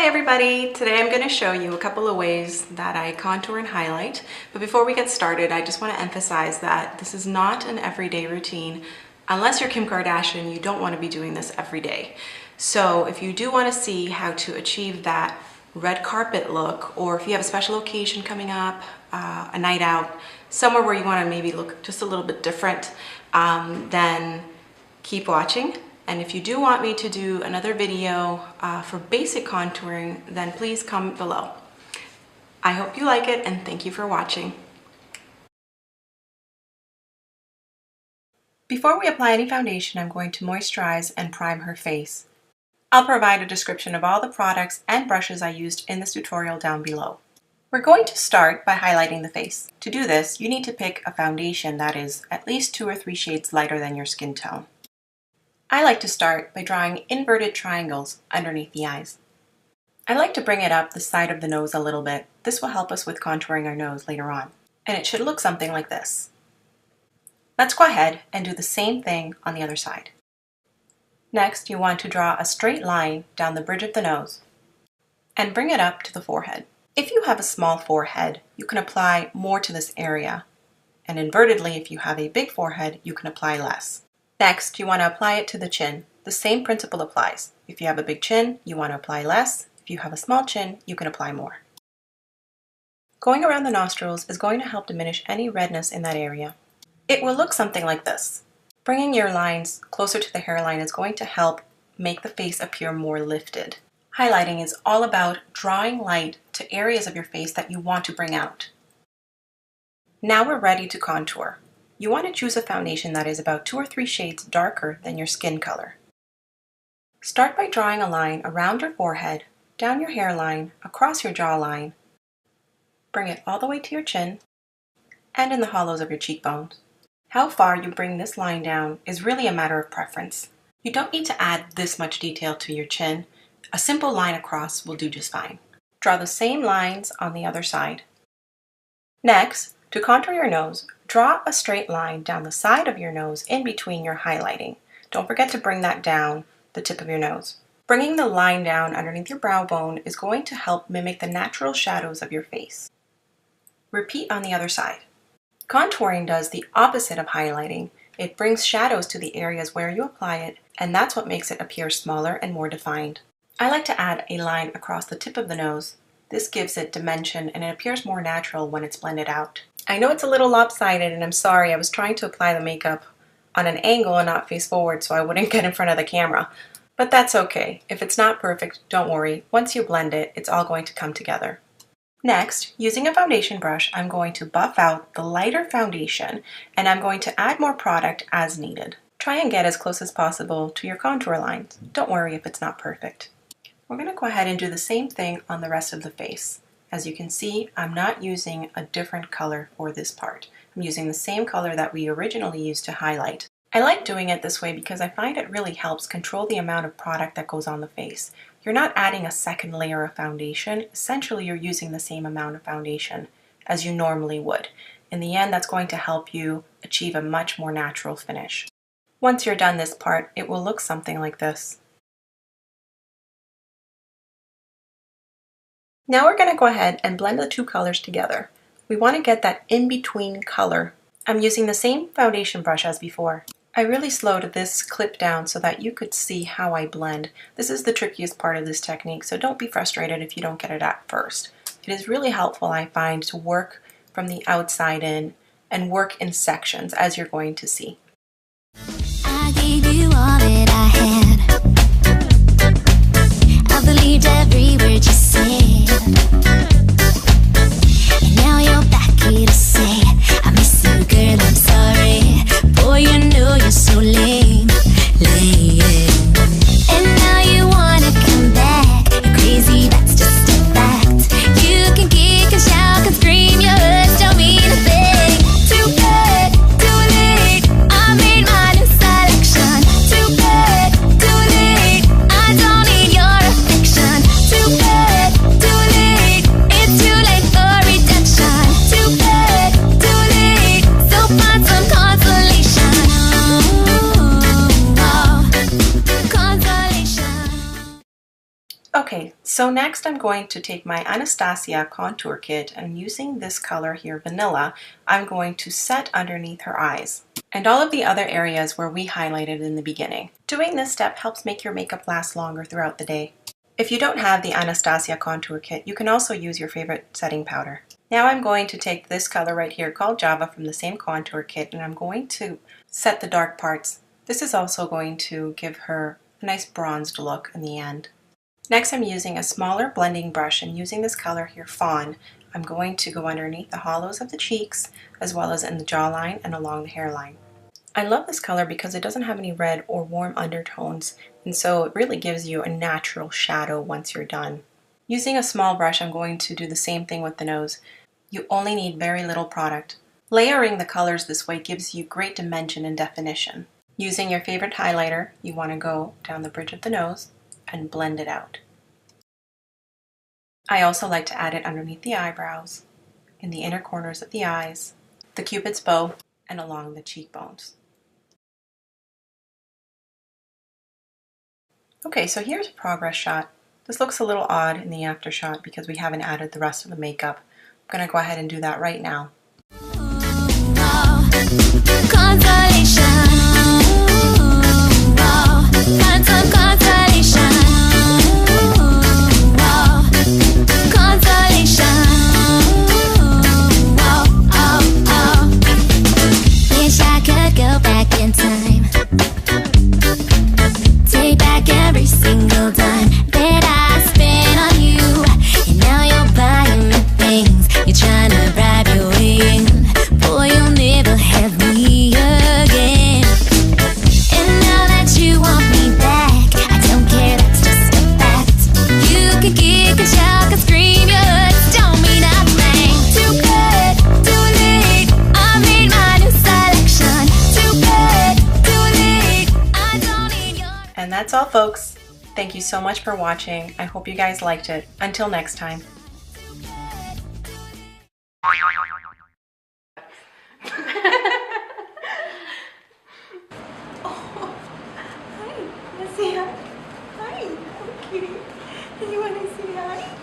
everybody! Today I'm going to show you a couple of ways that I contour and highlight. But before we get started, I just want to emphasize that this is not an everyday routine. Unless you're Kim Kardashian, you don't want to be doing this every day. So if you do want to see how to achieve that red carpet look, or if you have a special occasion coming up, a night out, somewhere where you want to maybe look just a little bit different, then keep watching. And if you do want me to do another video for basic contouring, then please comment below. I hope you like it and thank you for watching. Before we apply any foundation, I'm going to moisturize and prime her face. I'll provide a description of all the products and brushes I used in this tutorial down below. We're going to start by highlighting the face. To do this, you need to pick a foundation that is at least 2 or 3 shades lighter than your skin tone. I like to start by drawing inverted triangles underneath the eyes. I like to bring it up the side of the nose a little bit. This will help us with contouring our nose later on. And it should look something like this. Let's go ahead and do the same thing on the other side. Next, you want to draw a straight line down the bridge of the nose and bring it up to the forehead. If you have a small forehead, you can apply more to this area. And invertedly, if you have a big forehead, you can apply less. Next, you want to apply it to the chin. The same principle applies. If you have a big chin, you want to apply less. If you have a small chin, you can apply more. Going around the nostrils is going to help diminish any redness in that area. It will look something like this. Bringing your lines closer to the hairline is going to help make the face appear more lifted. Highlighting is all about drawing light to areas of your face that you want to bring out. Now we're ready to contour. You want to choose a foundation that is about 2 or 3 shades darker than your skin color. Start by drawing a line around your forehead, down your hairline, across your jawline. Bring it all the way to your chin and in the hollows of your cheekbones. How far you bring this line down is really a matter of preference. You don't need to add this much detail to your chin. A simple line across will do just fine. Draw the same lines on the other side. Next, to contour your nose, draw a straight line down the side of your nose in between your highlighting. Don't forget to bring that down the tip of your nose. Bringing the line down underneath your brow bone is going to help mimic the natural shadows of your face. Repeat on the other side. Contouring does the opposite of highlighting. It brings shadows to the areas where you apply it, and that's what makes it appear smaller and more defined. I like to add a line across the tip of the nose. This gives it dimension and it appears more natural when it's blended out. I know it's a little lopsided and I'm sorry, I was trying to apply the makeup on an angle and not face forward so I wouldn't get in front of the camera. But that's okay. If it's not perfect, don't worry. Once you blend it, it's all going to come together. Next, using a foundation brush, I'm going to buff out the lighter foundation and I'm going to add more product as needed. Try and get as close as possible to your contour lines. Don't worry if it's not perfect. We're going to go ahead and do the same thing on the rest of the face. As you can see, I'm not using a different color for this part. I'm using the same color that we originally used to highlight. I like doing it this way because I find it really helps control the amount of product that goes on the face. You're not adding a second layer of foundation. Essentially, you're using the same amount of foundation as you normally would. In the end, that's going to help you achieve a much more natural finish. Once you're done this part, it will look something like this. Now we're going to go ahead and blend the 2 colors together. We want to get that in-between color. I'm using the same foundation brush as before. I really slowed this clip down so that you could see how I blend. This is the trickiest part of this technique, so don't be frustrated if you don't get it at first. It is really helpful, I find, to work from the outside in and work in sections, as you're going to see. I gave you all that I had. I believed every word you said. And now you're back here to say, I miss you, girl, I'm sorry. Boy, you know you're so lame, lame. And now you wanna come back. You're crazy, that's just a fact. You can kick and shout and scream, your words don't mean a thing. Too bad, too late, I made my new selection. Too bad, too late, I don't need your affection. Too bad, too late, Okay, so next I'm going to take my Anastasia contour kit, and using this color here, Vanilla, I'm going to set underneath her eyes and all of the other areas where we highlighted in the beginning. Doing this step helps make your makeup last longer throughout the day. If you don't have the Anastasia contour kit, you can also use your favorite setting powder. Now I'm going to take this color right here called Java from the same contour kit, and I'm going to set the dark parts. This is also going to give her a nice bronzed look in the end. Next, I'm using a smaller blending brush, and using this color here, Fawn, I'm going to go underneath the hollows of the cheeks as well as in the jawline and along the hairline. I love this color because it doesn't have any red or warm undertones, and so it really gives you a natural shadow once you're done. Using a small brush, I'm going to do the same thing with the nose. You only need very little product. Layering the colors this way gives you great dimension and definition. Using your favorite highlighter, you want to go down the bridge of the nose and blend it out. I also like to add it underneath the eyebrows, in the inner corners of the eyes, the cupid's bow, and along the cheekbones. Okay, so here's a progress shot. This looks a little odd in the after shot because we haven't added the rest of the makeup. I'm going to go ahead and do that right now. And that's all, folks. Thank you so much for watching. I hope you guys liked it. Until next time. Oh, hi, wanna say hi? Hi, okay. You wanna say hi?